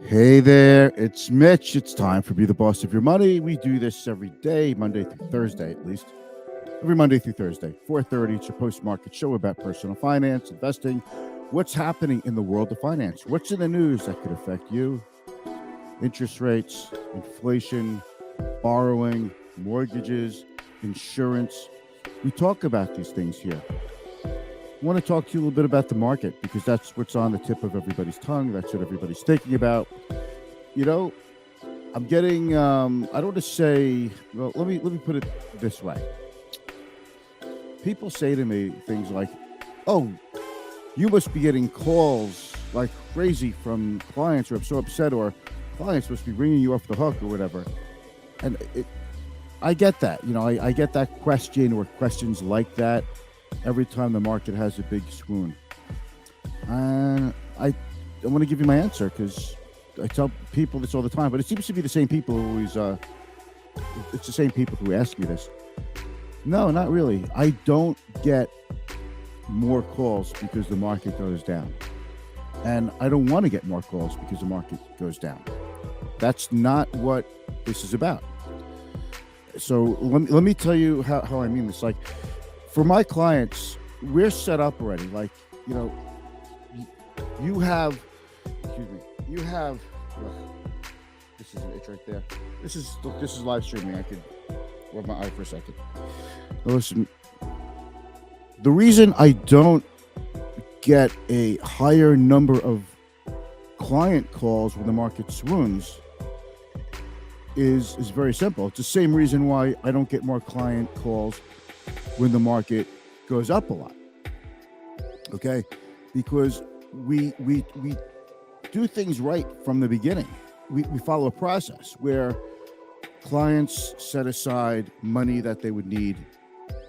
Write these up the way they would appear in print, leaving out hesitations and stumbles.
Hey there, it's Mitch. It's time for Be the Boss of Your Money. We do this every day, Monday through Thursday at least. Every Monday through Thursday, 4:30. It's your post-market show about personal finance, investing, what's happening in the world of finance, what's in the news that could affect you, interest rates, inflation, borrowing, mortgages, insurance. We talk about these things here. I want to talk to you a little bit about the market because that's what's on the tip of everybody's tongue. That's what everybody's thinking about. You know, I'm getting I don't want to say, well, let me put it this way. People say to me things like, "Oh, you must be getting calls like crazy from clients, or I'm so upset, or clients must be ringing you off the hook or whatever." And I get that. I get that question or questions like that every time the market has a big swoon. And I want to give you my answer because I tell people this all the time, but it seems to be the same people who always, it's the same people who ask me this. No, not really. I don't get more calls because the market goes down. And I don't want to get more calls because the market goes down. That's not what this is about. So let me tell you how I mean this. Like, for my clients, we're set up already. Like, you have, this is an itch right there. This is live streaming. I could rub my eye for a second. Now listen, the reason I don't get a higher number of client calls when the market swoons is very simple. It's the same reason why I don't get more client calls when the market goes up a lot. Okay? Because we do things right from the beginning. We follow a process where clients set aside money that they would need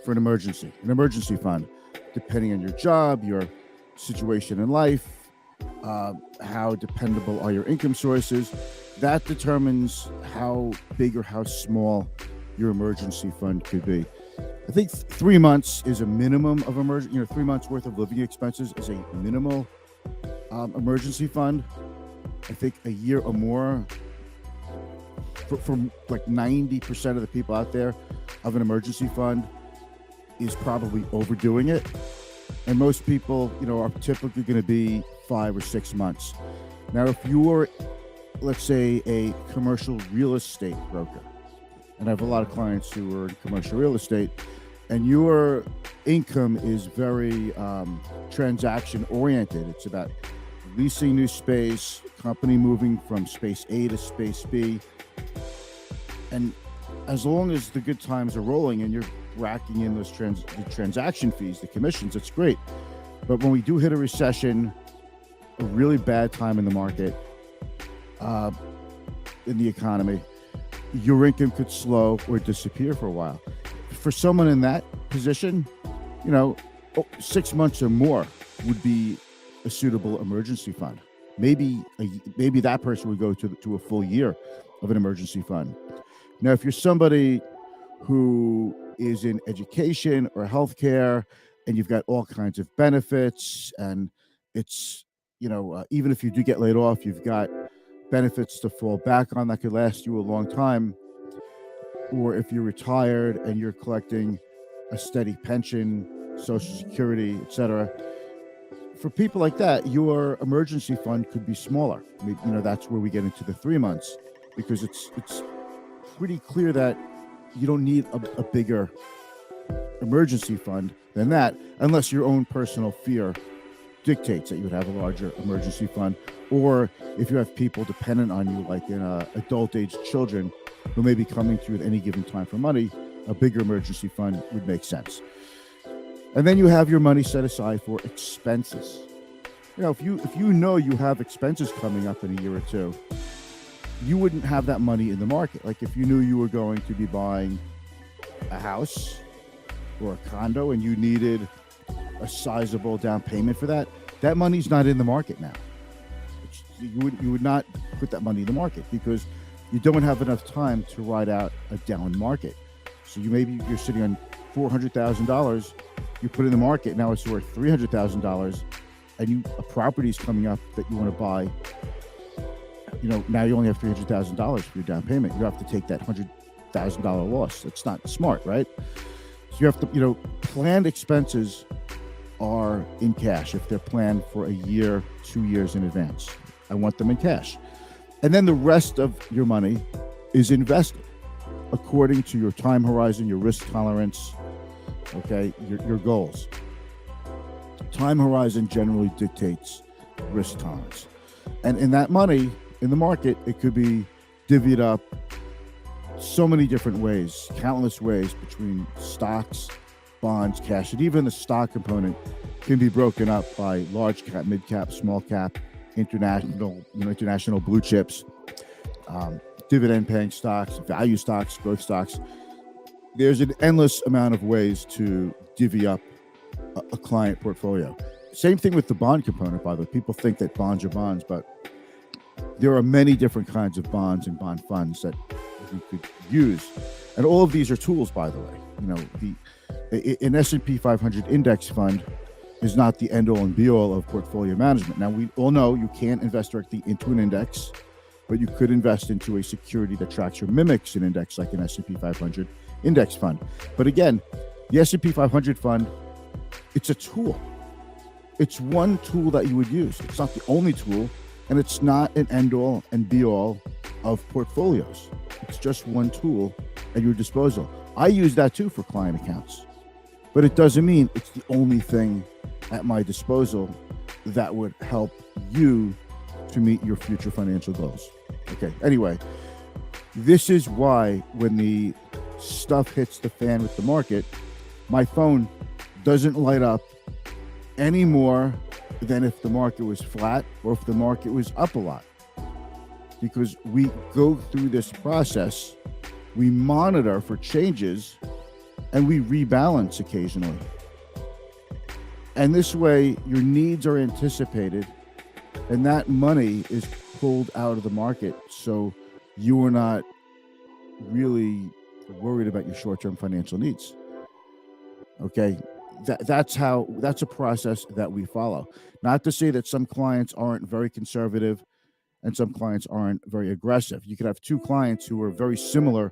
for an emergency fund, depending on your job, your situation in life, how dependable are your income sources. That determines how big or how small your emergency fund could be. I think 3 months is a minimum of 3 months worth of living expenses is a minimal emergency fund. I think a year or more for like 90% of the people out there of an emergency fund is probably overdoing it. And most people, are typically going to be 5 or 6 months. Now, if you're, let's say, a commercial real estate broker, and I have a lot of clients who are in commercial real estate, and your income is very transaction oriented. It's about leasing new space, company moving from space A to space B. And as long as the good times are rolling and you're racking in those the transaction fees, the commissions, it's great. But when we do hit a recession, a really bad time in the market, in the economy, your income could slow or disappear for a while. For someone in that position, 6 months or more would be a suitable emergency fund. Maybe that person would go to a full year of an emergency fund. Now, if you're somebody who is in education or healthcare and you've got all kinds of benefits, and it's, even if you do get laid off, you've got benefits to fall back on that could last you a long time. Or if you're retired and you're collecting a steady pension, Social Security, etc. For people like that, your emergency fund could be smaller. That's where we get into the 3 months, because it's pretty clear that you don't need a bigger emergency fund than that, unless your own personal fear dictates that you would have a larger emergency fund, or if you have people dependent on you, like in adult age children who may be coming to you at any given time for money, a bigger emergency fund would make sense. And then you have your money set aside for expenses. If you you have expenses coming up in a year or two, you wouldn't have that money in the market. Like if you knew you were going to be buying a house or a condo and you needed a sizable down payment for that, that money's not in the market now. You would not put that money in the market because you don't have enough time to ride out a down market. So you're sitting on $400,000, you put it in the market, now it's worth $300,000, and a property's coming up that you want to buy now you only have $300,000 for your down payment. You have to take that $100,000 loss. That's not smart, right? So you have to, planned expenses are in cash if they're planned for a year, 2 years in advance. I want them in cash. And then the rest of your money is invested according to your time horizon, your risk tolerance, okay, your goals. Time horizon generally dictates risk tolerance. And in that money in the market, it could be divvied up so many different ways, countless ways between stocks, bonds, cash, and even the stock component can be broken up by large cap, mid cap, small cap, international blue chips, dividend paying stocks, value stocks, growth stocks. There's an endless amount of ways to divvy up a client portfolio. Same thing with the bond component, by the way. People think that bonds are bonds, but there are many different kinds of bonds and bond funds that you could use. And all of these are tools, by the way. An S&P 500 index fund is not the end all and be all of portfolio management. Now, we all know you can't invest directly into an index, but you could invest into a security that tracks or mimics an index like an S&P 500 index fund. But again, the S&P 500 fund, it's a tool. It's one tool that you would use. It's not the only tool, and it's not an end all and be all of portfolios. It's just one tool at your disposal. I use that too for client accounts, but it doesn't mean it's the only thing at my disposal that would help you to meet your future financial goals. Okay, anyway, this is why when the stuff hits the fan with the market, my phone doesn't light up any more than if the market was flat or if the market was up a lot. Because we go through this process, we monitor for changes, and we rebalance occasionally. And this way, your needs are anticipated, and that money is pulled out of the market, so you are not really worried about your short-term financial needs. Okay, that's a process that we follow. Not to say that some clients aren't very conservative and some clients aren't very aggressive. You could have two clients who are very similar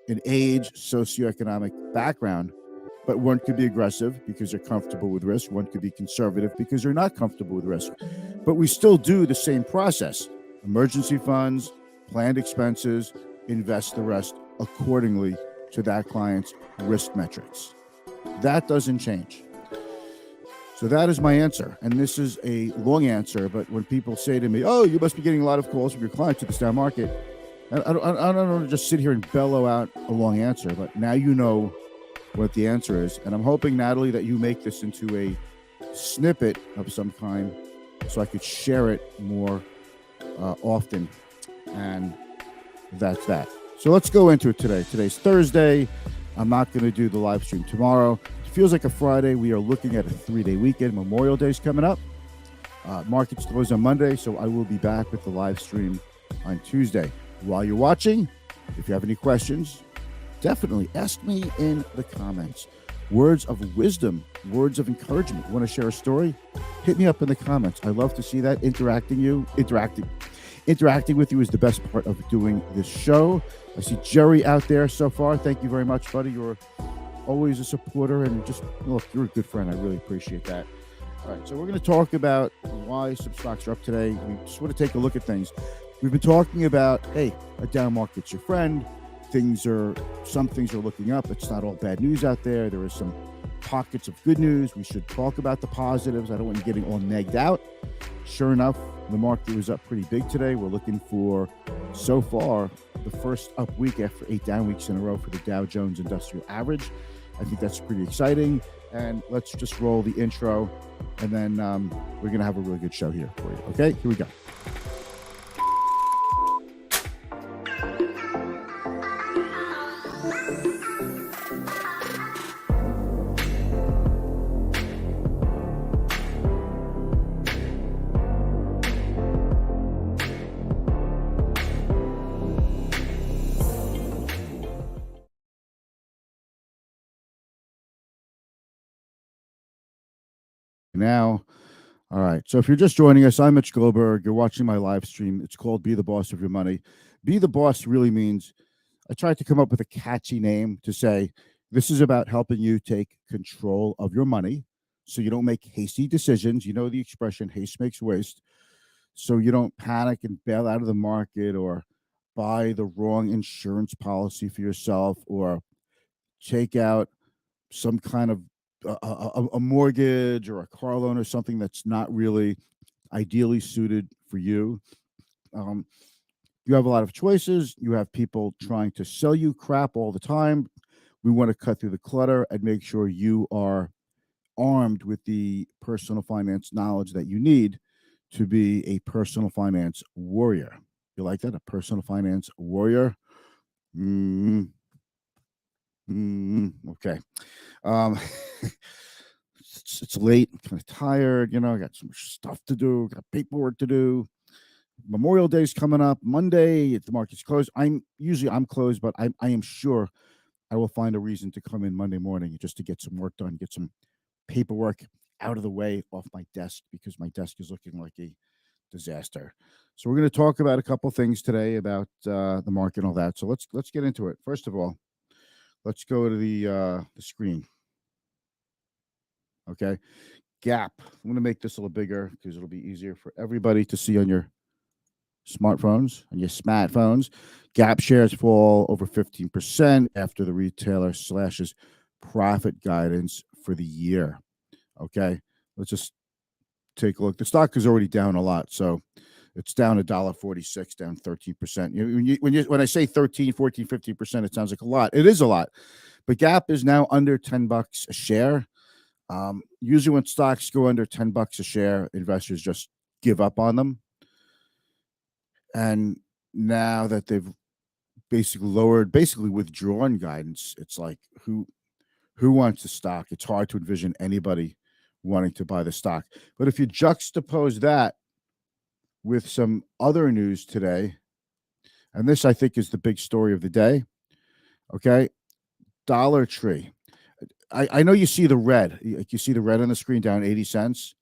in age, socioeconomic background, but one could be aggressive because they're comfortable with risk. One could be conservative because they're not comfortable with risk. But we still do the same process: emergency funds, planned expenses, invest the rest accordingly to that client's risk metrics. That doesn't change. So that is my answer. And this is a long answer, but when people say to me, oh, you must be getting a lot of calls from your clients to the stock market, I don't want to just sit here and bellow out a long answer, but now you know what the answer is. And I'm hoping, Natalie, that you make this into a snippet of some kind so I could share it more often. And that's that. So let's go into it today. Today's Thursday. I'm not going to do the live stream tomorrow. It feels like a Friday. We are looking at a 3-day weekend. Memorial Day is coming up. Markets close on Monday, so I will be back with the live stream on Tuesday. While you're watching, if you have any questions, definitely ask me in the comments. Words of wisdom, words of encouragement. Want to share a story? Hit me up in the comments. I love to see that. Interacting with you is the best part of doing this show. I see Jerry out there so far. Thank you very much, buddy. You're always a supporter, and just look, you're a good friend. I really appreciate that. All right, so we're going to talk about why some stocks are up today. We just want to take a look at things. We've been talking about, hey, a down market's your friend. Some things are looking up. It's not all bad news out there. There are some pockets of good news. We should talk about the positives. I don't want you getting all negged out. Sure enough, the market was up pretty big today. We're looking for, so far, the first up week after 8 down weeks in a row for the Dow Jones Industrial Average. I think that's pretty exciting. And let's just roll the intro, and then we're going to have a really good show here for you. Okay, here we go. Now, All right. So if you're just joining us, I'm Mitch Goldberg. You're watching my live stream. It's called Be the Boss of Your Money. Be the Boss really means I tried to come up with a catchy name to say this is about helping you take control of your money so you don't make hasty decisions. You know the expression, haste makes waste. So you don't panic and bail out of the market or buy the wrong insurance policy for yourself or take out some kind of a mortgage or a car loan or something that's not really ideally suited for you. Um, you have a lot of choices. You have people trying to sell you crap all the time. We want to cut through the clutter and make sure you are armed with the personal finance knowledge that you need to be a personal finance warrior. You like that? A personal finance warrior? Mm, okay. Um, it's late. I'm kind of tired. I got some stuff to do. Got paperwork to do. Memorial Day's coming up. Monday, if the market's closed. I'm closed, but I am sure I will find a reason to come in Monday morning just to get some work done, get some paperwork out of the way off my desk because my desk is looking like a disaster. So we're going to talk about a couple things today about the market and all that. So let's get into it. First of all, let's go to the screen. Okay, Gap. I'm going to make this a little bigger because it'll be easier for everybody to see on your smartphones and your smartphones. Gap shares fall over 15% after the retailer slashes profit guidance for the year. Okay, let's just take a look. The stock is already down a lot, so it's down $1.46, down 13%. When I say 13, 14, 15%, it sounds like a lot. It is a lot, but Gap is now under $10 a share. Usually, when stocks go under $10 a share, investors just give up on them. And now that they've basically withdrawn guidance, it's like who wants the stock? It's hard to envision anybody wanting to buy the stock. But if you juxtapose that with some other news today, and this I think is the big story of the day. Okay, Dollar Tree. I know you see the red. You see the red on the screen down 80 cents.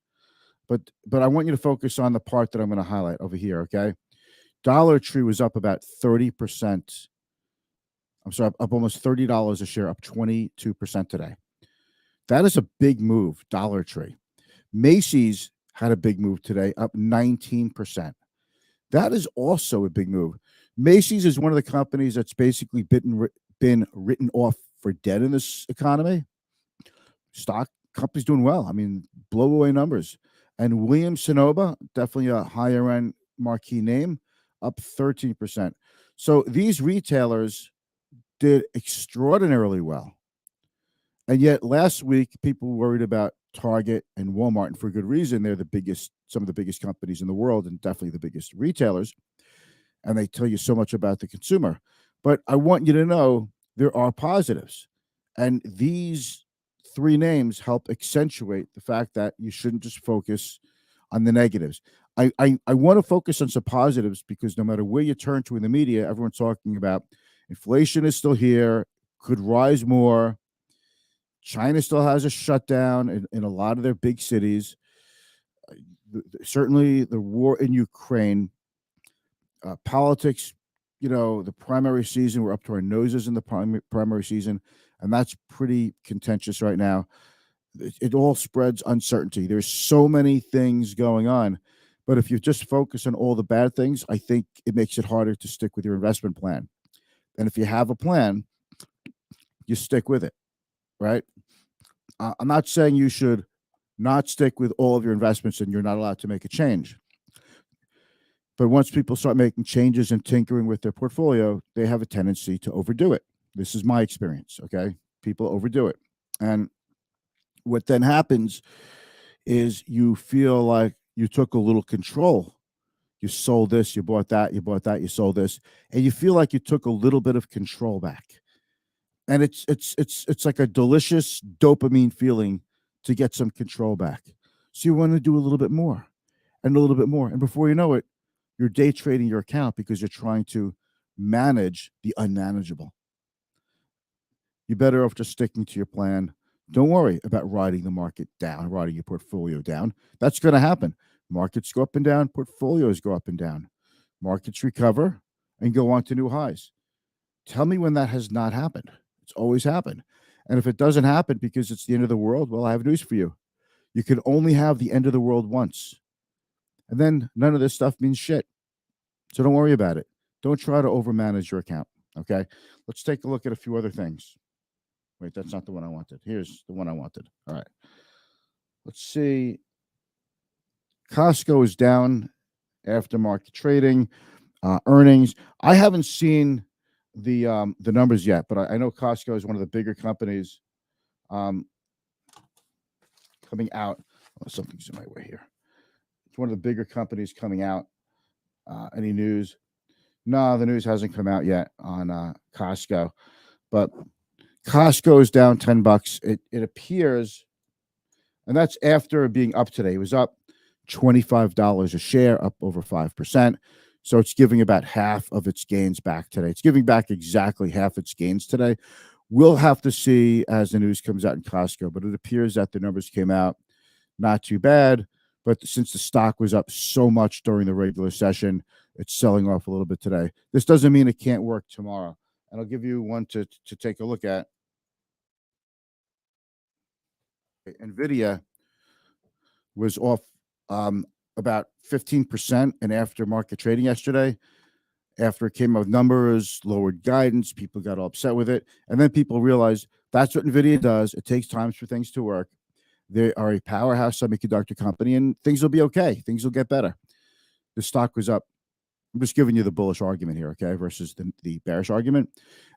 But I want you to focus on the part that I'm going to highlight over here. Okay. Dollar Tree was up about 30%. I'm sorry, up almost $30 a share, up 22% today. That is a big move, Dollar Tree. Macy's had a big move today, up 19%. That is also a big move. Macy's is one of the companies that's basically been written off for dead in this economy. Stock company's doing well. I mean, blow away numbers. And Williams-Sonoma, definitely a higher end marquee name, up 13%. So these retailers did extraordinarily well. And yet last week, people worried about Target and Walmart, and for good reason. They're some of the biggest companies in the world and definitely the biggest retailers. And they tell you so much about the consumer. But I want you to know there are positives. And these three names help accentuate the fact that you shouldn't just focus on the negatives. I want to focus on some positives because no matter where you turn to in the media, everyone's talking about inflation is still here, could rise more. China still has a shutdown in a lot of their big cities. Certainly the war in Ukraine, politics, the primary season, we're up to our noses in the primary season, and that's pretty contentious right now. It all spreads uncertainty. There's so many things going on. But if you just focus on all the bad things, I think it makes it harder to stick with your investment plan. And if you have a plan, you stick with it, right? I'm not saying you should not stick with all of your investments and you're not allowed to make a change. But once people start making changes and tinkering with their portfolio, they have a tendency to overdo it. This is my experience, okay? People overdo it. And what then happens is you feel like you took a little control. You sold this, you bought that, you sold this, and you feel like you took a little bit of control back. And it's like a delicious dopamine feeling to get some control back. So you want to do a little bit more and a little bit more. And before you know it, you're day trading your account because you're trying to manage the unmanageable. You're better off just sticking to your plan, Don't worry about riding the market down, riding your portfolio down. That's going to happen. Markets go up and down, portfolios go up and down. Markets recover and go on to new highs. Tell me when that has not happened. It's always happened. And if it doesn't happen because it's the end of the world, well, I have news for you. You can only have the end of the world once. And then none of this stuff means shit. So don't worry about it. Don't try to overmanage your account. Okay. Let's take a look at a few other things. Wait, that's not the one I wanted. Here's the one I wanted. All right. Let's see. Costco is down after market trading, earnings. I haven't seen the numbers yet, but I know Costco is one of the bigger companies coming out. Oh, something's in my way here. It's one of the bigger companies coming out. Any news? No, the news hasn't come out yet on Costco, but Costco is down $10. It appears, and that's after being up today. It was up $25 a share, up over 5%. So it's giving about half of its gains back today. It's giving back exactly half its gains today. We'll have to see as the news comes out in Costco, but it appears that the numbers came out not too bad. But since the stock was up so much during the regular session, it's selling off a little bit today. This doesn't mean it can't work tomorrow. And I'll give you one to take a look at. NVIDIA was off about 15% in after-market trading yesterday. After it came out with numbers, lowered guidance, people got all upset with it. And then people realized that's what NVIDIA does. It takes time for things to work. They are a powerhouse semiconductor company, and things will be okay. Things will get better. The stock was up. I'm just giving you the bullish argument here, okay, versus the bearish argument.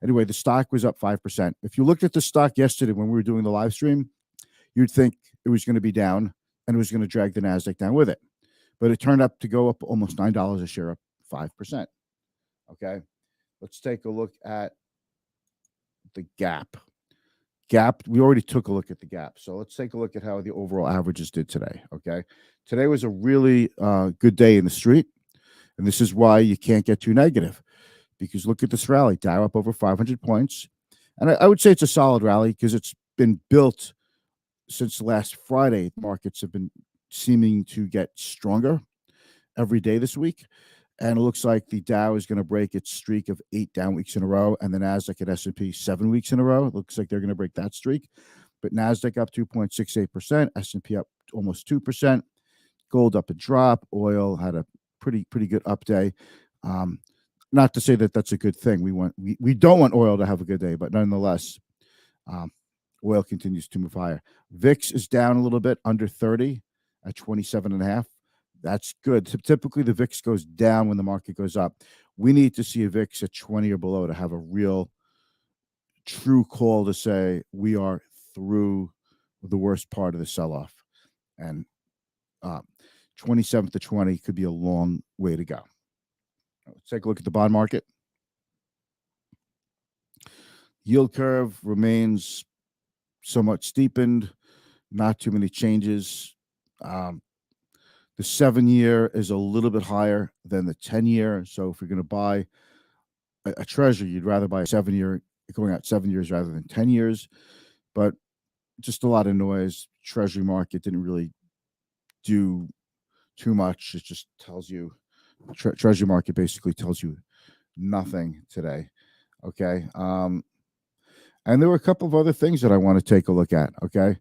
Anyway, the stock was up 5%. If you looked at the stock yesterday when we were doing the live stream, you'd think it was going to be down and it was going to drag the NASDAQ down with it. But it turned up to go up almost $9 a share, up 5%. Okay, let's take a look at the gap. We already took a look at the gap. So let's take a look at how the overall averages did today. Okay, today was a really good day in the street. And this is why you can't get too negative, because look at this rally, Dow up over 500 points. And I would say it's a solid rally because it's been built since last Friday. Markets have been seeming to get stronger every day this week. And it looks like the Dow is going to break its streak of 8 down weeks in a row, and the NASDAQ and S&P 7 weeks in a row. It looks like they're going to break that streak. But NASDAQ up 2.68%, S&P up almost 2%. Gold up a drop. Oil had a pretty good up day. Not to say that that's a good thing. We don't want oil to have a good day, but nonetheless, oil continues to move higher. VIX is down a little bit, under 30 at 27.5. That's good. Typically, the VIX goes down when the market goes up. We need to see a VIX at 20 or below to have a real, true call to say we are through the worst part of the sell-off. And 27 to 20 could be a long way to go. Let's take a look at the bond market. Yield curve remains somewhat steepened, not too many changes. The 7-year is a little bit higher than the 10-year. So if you're going to buy a treasury, you'd rather buy a 7-year, going out 7 years rather than 10 years. But just a lot of noise. Treasury market didn't really do too much. It just tells you, treasury market basically tells you nothing today. Okay. And there were a couple of other things that I want to take a look at. Okay.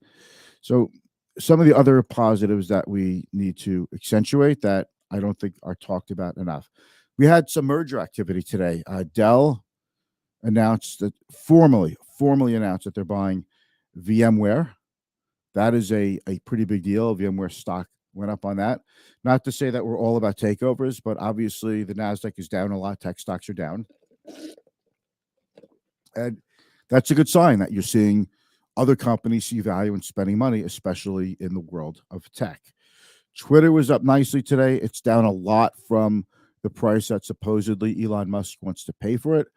So some of the other positives that we need to accentuate that I don't think are talked about enough. We had some merger activity today. Dell announced that formally announced that they're buying VMware. That is a pretty big deal. VMware stock went up on that. Not to say that we're all about takeovers, but obviously the NASDAQ is down a lot. Tech stocks are down. And that's a good sign that you're seeing other companies see value in spending money, especially in the world of tech. Twitter was up nicely today. It's down a lot from the price that supposedly Elon Musk wants to pay for it.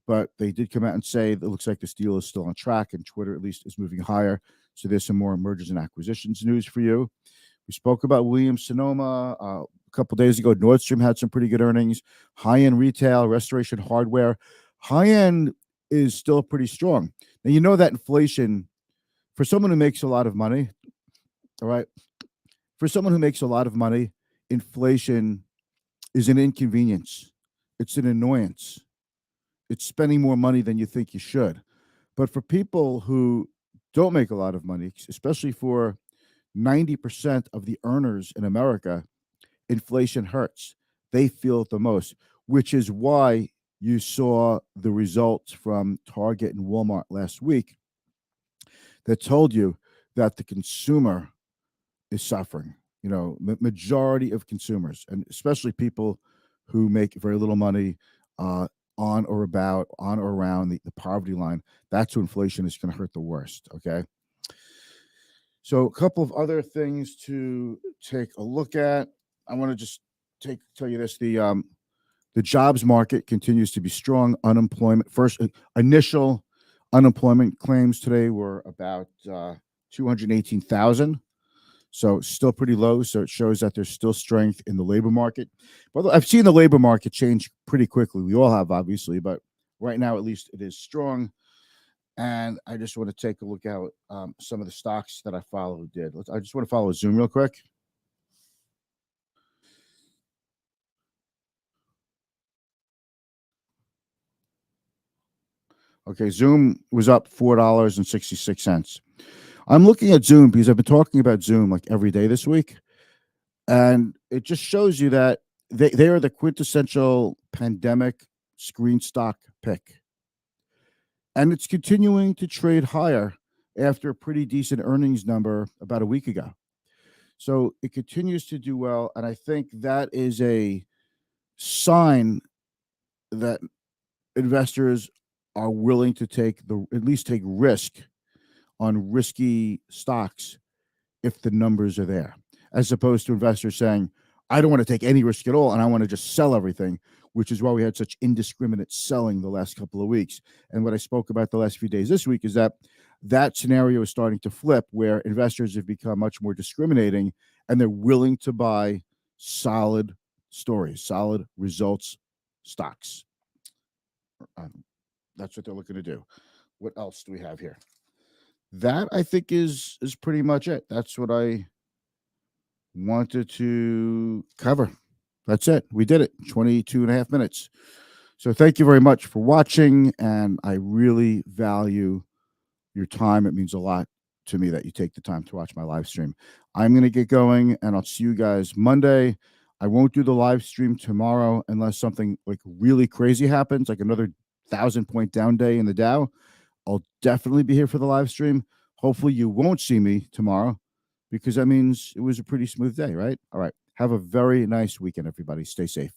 But they did come out and say that it looks like this deal is still on track, and Twitter at least is moving higher. So there's some more mergers and acquisitions news for you. We spoke about Williams-Sonoma a couple days ago. Nordstrom had some pretty good earnings. High-end retail, Restoration Hardware. High-end is still pretty strong. Now, you know that inflation For someone who makes a lot of money, all right, for someone who makes a lot of money, inflation is an inconvenience. It's an annoyance. It's spending more money than you think you should. But for people who don't make a lot of money, especially for 90% of the earners in America, inflation hurts. They feel it the most, which is why you saw the results from Target and Walmart last week that told you that the consumer is suffering. You know, majority of consumers, and especially people who make very little money, uh, on or around the poverty line, that's who inflation is going to hurt the worst. Okay. So a couple of other things to take a look at. I want to just tell you this: the jobs market continues to be strong. Unemployment first initial unemployment claims today were about 218,000. So still pretty low. So it shows that there's still strength in the labor market. But I've seen the labor market change pretty quickly. We all have, obviously, but right now at least it is strong. And I just want to take a look at what some of the stocks that I follow did. I just want to follow Zoom real quick. Okay, Zoom was up $4.66. I'm looking at Zoom because I've been talking about Zoom like every day this week. And it just shows you that they are the quintessential pandemic screen stock pick. And it's continuing to trade higher after a pretty decent earnings number about a week ago. So it continues to do well. And I think that is a sign that investors are willing to at least take risk on risky stocks if the numbers are there, as opposed to investors saying, I don't want to take any risk at all and I want to just sell everything, which is why we had such indiscriminate selling the last couple of weeks. And what I spoke about the last few days this week is that scenario is starting to flip, where investors have become much more discriminating and they're willing to buy solid stories, solid results stocks. That's what they're looking to do. What else do we have here? That I think is pretty much it. That's what I wanted to cover. That's it. We did it. 22 and a half minutes. So thank you very much for watching. And I really value your time. It means a lot to me that you take the time to watch my live stream. I'm going to get going and I'll see you guys Monday. I won't do the live stream tomorrow unless something like really crazy happens, like another 1,000-point down day in the Dow. I'll definitely be here for the live stream. Hopefully you won't see me tomorrow because that means it was a pretty smooth day, right? All right. Have a very nice weekend, everybody. Stay safe.